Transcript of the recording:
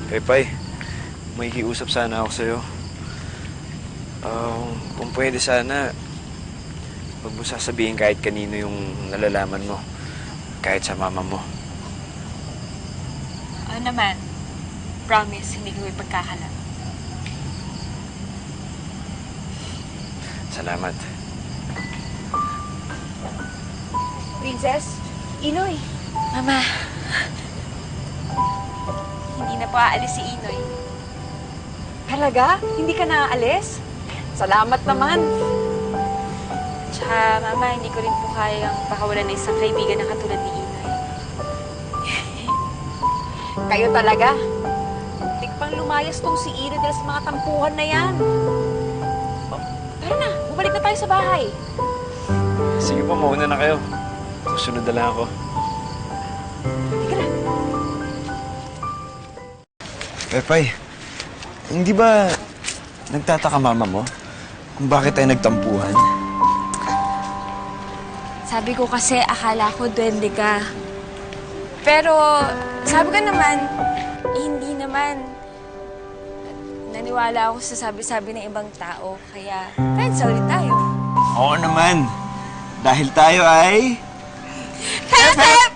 Pepay, may kiusap sana ako sa'yo. Kung pwede sana, huwag mo sasabihin kahit kanino yung nalalaman mo. Kahit sa mama mo. Ano naman? Promise, hindi ko ipagkakalat. Salamat. Princess, Inoy. Mama, hindi na po aalis si Inoy. Talaga? Hindi ka naaalis? Salamat naman. Tsaka, Mama, hindi ko rin po kayang pakawalan ng isang kaibigan na katulad ni Inoy. Kayo talaga. Tikpang lumayas tong si Inoy dahil sa mga tampuhan na yan. Oh, tara na, bumalik na tayo sa bahay. Sige po, mauna na kayo. Susunod na lang ako. Teka na. Pepay, hindi ba nagtataka mama mo kung bakit tayo nagtampuhan? Sabi ko kasi, akala ko duwende ka. Pero, sabi ko naman, hindi naman. Naniwala ako sa sabi-sabi ng ibang tao. Kaya, friends ulit tayo. Oo naman. Dahil tayo ay... FF!